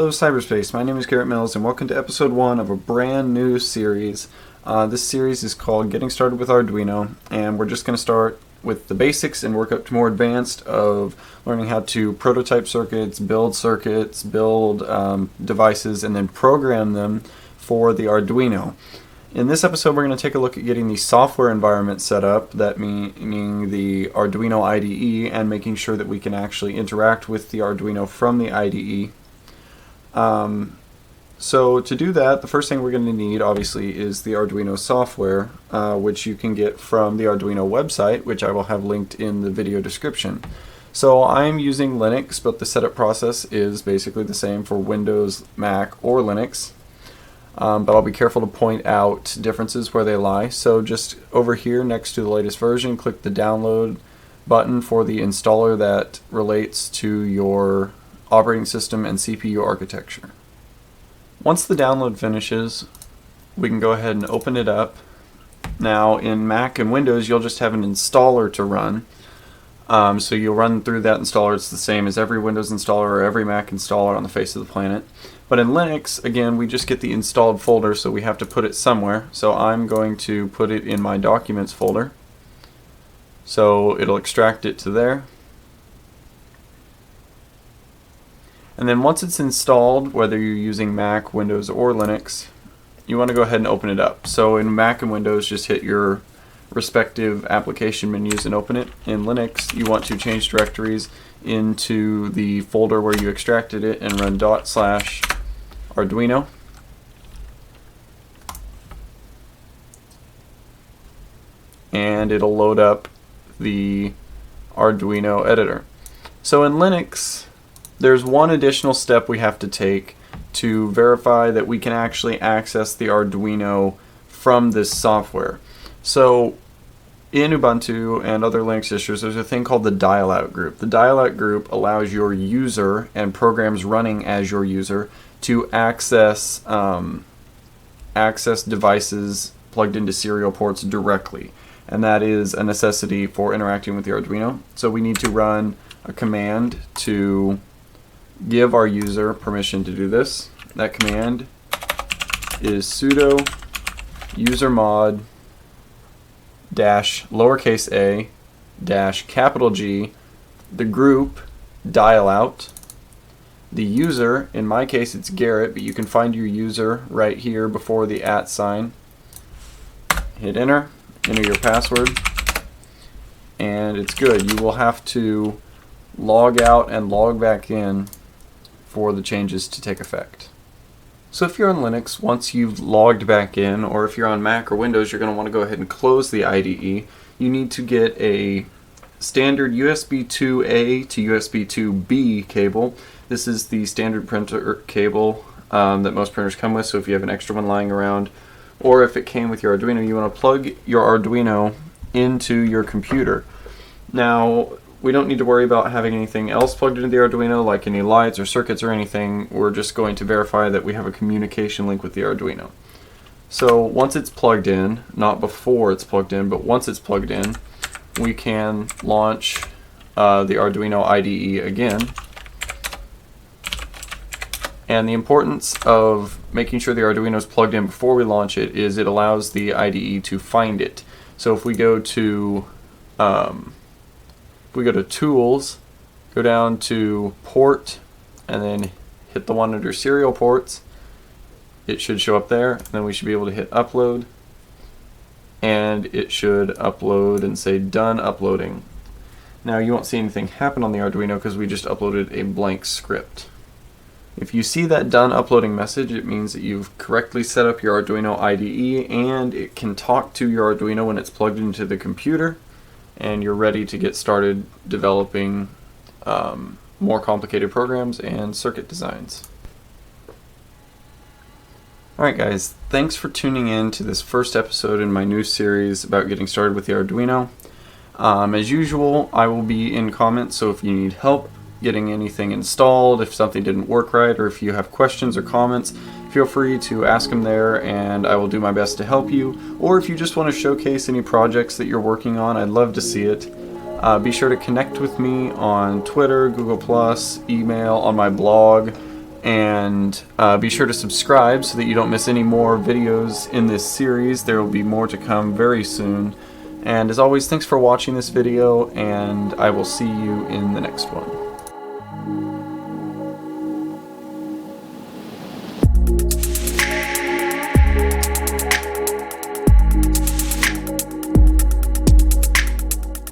Hello cyberspace, my name is Garrett Mills and welcome to episode 1 of a brand new series. This series is called Getting Started with Arduino, and we're just going to start with the basics and work up to more advanced of learning how to prototype circuits, build devices, and then program them for the Arduino. In this episode we're going to take a look at getting the software environment set up, that meaning the Arduino IDE, and making sure that we can actually interact with the Arduino from the IDE. So to do that, the first thing we're going to need obviously is the Arduino software, which you can get from the Arduino website, which I will have linked in the video description. So I'm using Linux, but the setup process is basically the same for Windows, Mac, or Linux. But I'll be careful to point out differences where they lie. So just over here next to the latest version, click the download button for the installer that relates to your operating system and CPU architecture. Once the download finishes, we can go ahead and open it up. Now in Mac and Windows you'll just have an installer to run. So you'll run through that installer. It's the same as every Windows installer or every Mac installer on the face of the planet. But in Linux, again, we just get the installed folder, so we have to put it somewhere. So I'm going to put it in my Documents folder. So it'll extract it to there. And then once it's installed, whether you're using Mac, Windows, or Linux, you want to go ahead and open it up. So in Mac and Windows, just hit your respective application menus and open it. In Linux, you want to change directories into the folder where you extracted it and run /Arduino. And it'll load up the Arduino editor. So in Linux, there's one additional step we have to take to verify that we can actually access the Arduino from this software. So in Ubuntu and other Linux distros, there's a thing called the Dialog Group. The Dialog Group allows your user and programs running as your user to access devices plugged into serial ports directly. And that is a necessity for interacting with the Arduino. So we need to run a command to give our user permission to do this. That command is sudo usermod -a -G, the group dial out, the user, in my case it's Garrett, but you can find your user right here before the @ sign. Hit enter your password, and it's good. You will have to log out and log back in for the changes to take effect. So if you're on Linux, once you've logged back in, or if you're on Mac or Windows, you're going to want to go ahead and close the IDE. You need to get a standard USB 2A to USB 2B cable. This is the standard printer cable that most printers come with, so if you have an extra one lying around, or if it came with your Arduino, you want to plug your Arduino into your computer. Now, we don't need to worry about having anything else plugged into the Arduino, like any lights or circuits or anything. We're just going to verify that we have a communication link with the Arduino. So once it's plugged in, not before it's plugged in, but once it's plugged in, we can launch the Arduino IDE again. And the importance of making sure the Arduino is plugged in before we launch it is it allows the IDE to find it. So if we go to Tools, go down to Port, and then hit the one under Serial Ports, it should show up there, and then we should be able to hit Upload, and it should upload and say Done Uploading. Now you won't see anything happen on the Arduino because we just uploaded a blank script. If you see that Done Uploading message, it means that you've correctly set up your Arduino IDE, and it can talk to your Arduino when it's plugged into the computer, and you're ready to get started developing more complicated programs and circuit designs. Alright guys, thanks for tuning in to this first episode in my new series about getting started with the Arduino. As usual, I will be in comments, so if you need help getting anything installed, if something didn't work right, or if you have questions or comments, feel free to ask them there and I will do my best to help you. Or if you just want to showcase any projects that you're working on, I'd love to see it. Be sure to connect with me on Twitter, Google+, email, on my blog. And be sure to subscribe so that you don't miss any more videos in this series. There will be more to come very soon. And as always, thanks for watching this video, and I will see you in the next one.